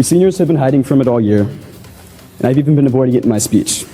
Seniors have been hiding from it all year, and I've even been avoiding it in my speech.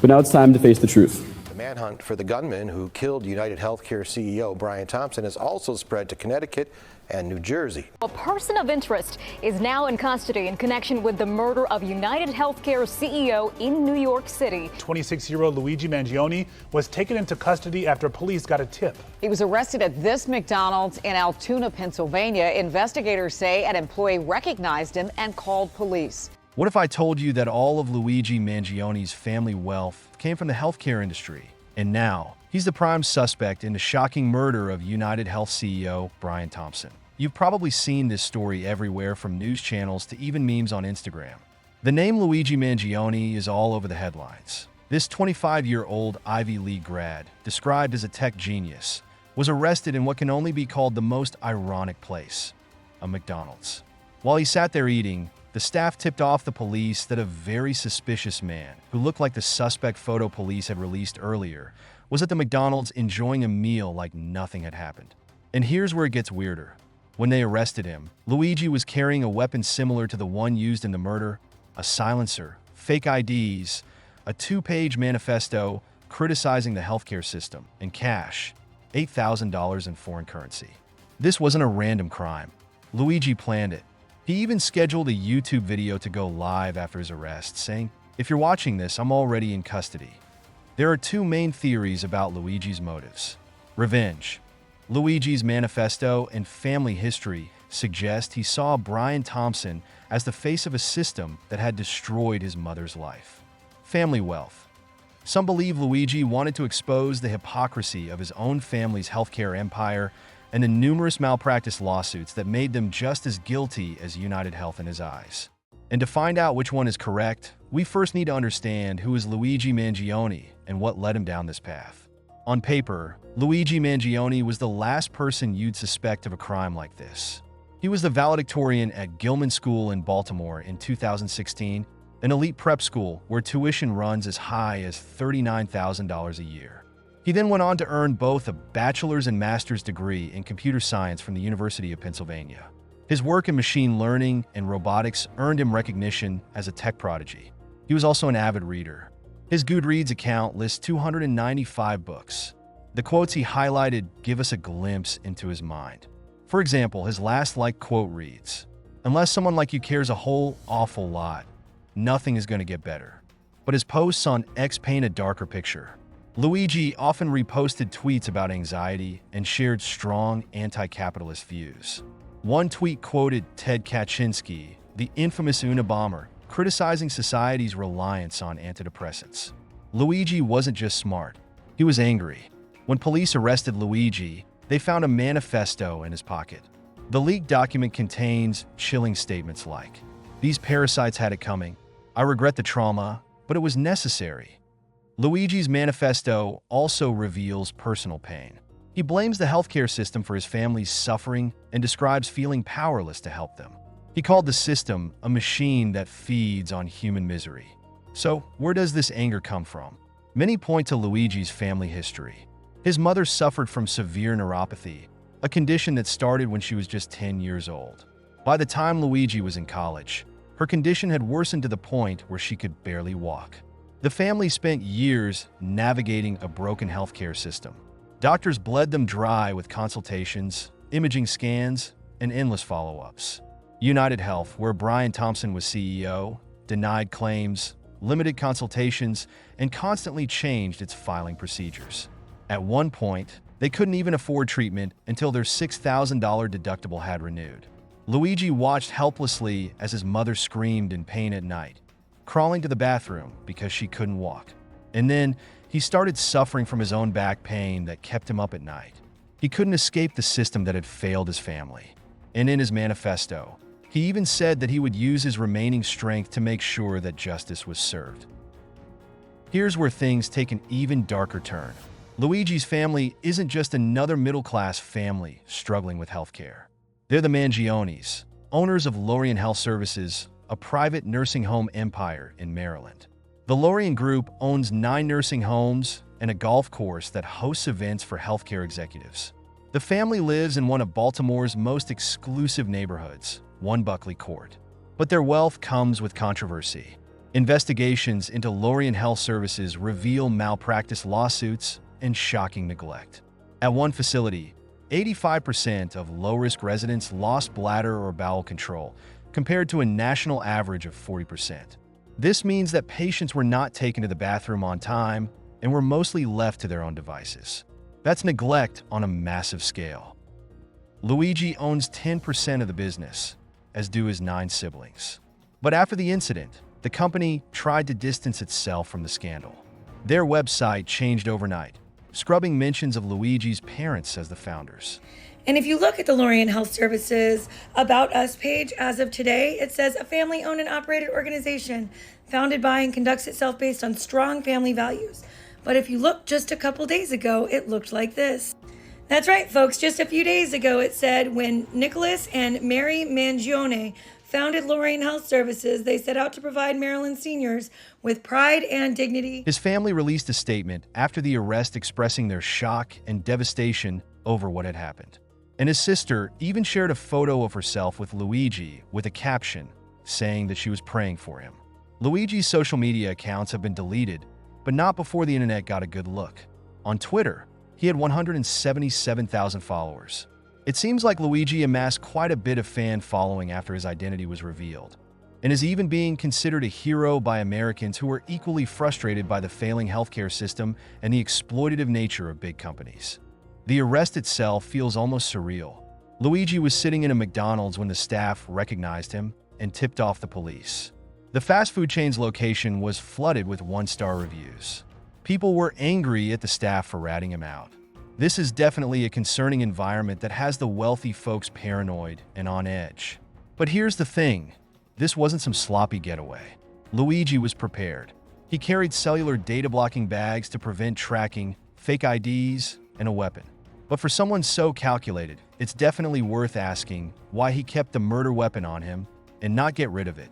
But now it's time to face the truth. The manhunt for the gunman who killed UnitedHealthcare CEO Brian Thompson has also spread to Connecticut and New Jersey. A person of interest is now in custody in connection with the murder of UnitedHealthcare CEO in New York City. 26-year-old Luigi Mangione was taken into custody after police got a tip. He was arrested at this McDonald's in Altoona, Pennsylvania. Investigators say an employee recognized him and called police. What if I told you that all of Luigi Mangione's family wealth came from the healthcare industry? And now, he's the prime suspect in the shocking murder of UnitedHealth CEO Brian Thompson. You've probably seen this story everywhere, from news channels to even memes on Instagram. The name Luigi Mangione is all over the headlines. This 25-year-old Ivy League grad, described as a tech genius, was arrested in what can only be called the most ironic place, a McDonald's. While he sat there eating, the staff tipped off the police that a very suspicious man, who looked like the suspect photo police had released earlier, was at the McDonald's enjoying a meal like nothing had happened. And here's where it gets weirder. When they arrested him, Luigi was carrying a weapon similar to the one used in the murder, a silencer, fake IDs, a 2-page manifesto criticizing the healthcare system, and cash, $8,000 in foreign currency. This wasn't a random crime. Luigi planned it. He even scheduled a YouTube video to go live after his arrest, saying, "If you're watching this, I'm already in custody." There are two main theories about Luigi's motives. Revenge. Luigi's manifesto and family history suggest he saw Brian Thompson as the face of a system that had destroyed his mother's life. Family wealth. Some believe Luigi wanted to expose the hypocrisy of his own family's healthcare empire and the numerous malpractice lawsuits that made them just as guilty as UnitedHealth in his eyes. And to find out which one is correct, we first need to understand who is Luigi Mangione and what led him down this path. On paper, Luigi Mangione was the last person you'd suspect of a crime like this. He was the valedictorian at Gilman School in Baltimore in 2016, an elite prep school where tuition runs as high as $39,000 a year. He then went on to earn both a bachelor's and master's degree in computer science from the University of Pennsylvania. His work in machine learning and robotics earned him recognition as a tech prodigy. He was also an avid reader. His Goodreads account lists 295 books. The quotes he highlighted give us a glimpse into his mind. For example, his last liked quote reads, "Unless someone like you cares a whole awful lot, nothing is going to get better." But his posts on X paint a darker picture. Luigi often reposted tweets about anxiety and shared strong anti-capitalist views. One tweet quoted Ted Kaczynski, the infamous Unabomber, criticizing society's reliance on antidepressants. Luigi wasn't just smart, he was angry. When police arrested Luigi, they found a manifesto in his pocket. The leaked document contains chilling statements like, "These parasites had it coming. I regret the trauma, but it was necessary." Luigi's manifesto also reveals personal pain. He blames the healthcare system for his family's suffering and describes feeling powerless to help them. He called the system a machine that feeds on human misery. So, where does this anger come from? Many point to Luigi's family history. His mother suffered from severe neuropathy, a condition that started when she was just 10 years old. By the time Luigi was in college, her condition had worsened to the point where she could barely walk. The family spent years navigating a broken healthcare system. Doctors bled them dry with consultations, imaging scans, and endless follow-ups. UnitedHealth, where Brian Thompson was CEO, denied claims, limited consultations, and constantly changed its filing procedures. At one point, they couldn't even afford treatment until their $6,000 deductible had renewed. Luigi watched helplessly as his mother screamed in pain at night, crawling to the bathroom because she couldn't walk. And then he started suffering from his own back pain that kept him up at night. He couldn't escape the system that had failed his family. And in his manifesto, he even said that he would use his remaining strength to make sure that justice was served. Here's where things take an even darker turn. Luigi's family isn't just another middle-class family struggling with healthcare. They're the Mangiones, owners of Lorien Health Services, a private nursing home empire in Maryland. The Lorien Group owns 9 nursing homes and a golf course that hosts events for healthcare executives. The family lives in one of Baltimore's most exclusive neighborhoods, 1 Buckley Court. But their wealth comes with controversy. Investigations into Lorien Health Services reveal malpractice lawsuits and shocking neglect. At one facility, 85% of low-risk residents lost bladder or bowel control, compared to a national average of 40%. This means that patients were not taken to the bathroom on time and were mostly left to their own devices. That's neglect on a massive scale. Luigi owns 10% of the business, as do his 9 siblings. But after the incident, the company tried to distance itself from the scandal. Their website changed overnight, scrubbing mentions of Luigi's parents as the founders. And if you look at the Lorien Health Services About Us page as of today, it says a family-owned and operated organization founded by and conducts itself based on strong family values. But if you look just a couple days ago, it looked like this. That's right, folks. Just a few days ago, it said when Nicholas and Mary Mangione founded Lorien Health Services, they set out to provide Maryland seniors with pride and dignity. His family released a statement after the arrest expressing their shock and devastation over what had happened. And his sister even shared a photo of herself with Luigi with a caption saying that she was praying for him. Luigi's social media accounts have been deleted, but not before the internet got a good look. On Twitter, he had 177,000 followers. It seems like Luigi amassed quite a bit of fan following after his identity was revealed, and is even being considered a hero by Americans who are equally frustrated by the failing healthcare system and the exploitative nature of big companies. The arrest itself feels almost surreal. Luigi was sitting in a McDonald's when the staff recognized him and tipped off the police. The fast food chain's location was flooded with 1-star reviews. People were angry at the staff for ratting him out. This is definitely a concerning environment that has the wealthy folks paranoid and on edge. But here's the thing, this wasn't some sloppy getaway. Luigi was prepared. He carried cellular data blocking bags to prevent tracking, fake IDs, and a weapon. But for someone so calculated, it's definitely worth asking why he kept the murder weapon on him and not get rid of it.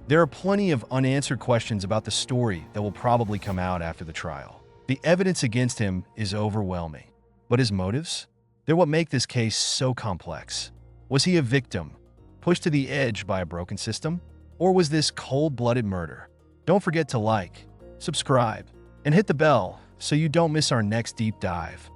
There are plenty of unanswered questions about the story that will probably come out after the trial. The evidence against him is overwhelming. But his motives? They're what make this case so complex. Was he a victim, pushed to the edge by a broken system? Or was this cold-blooded murder? Don't forget to like, subscribe, and hit the bell so you don't miss our next deep dive.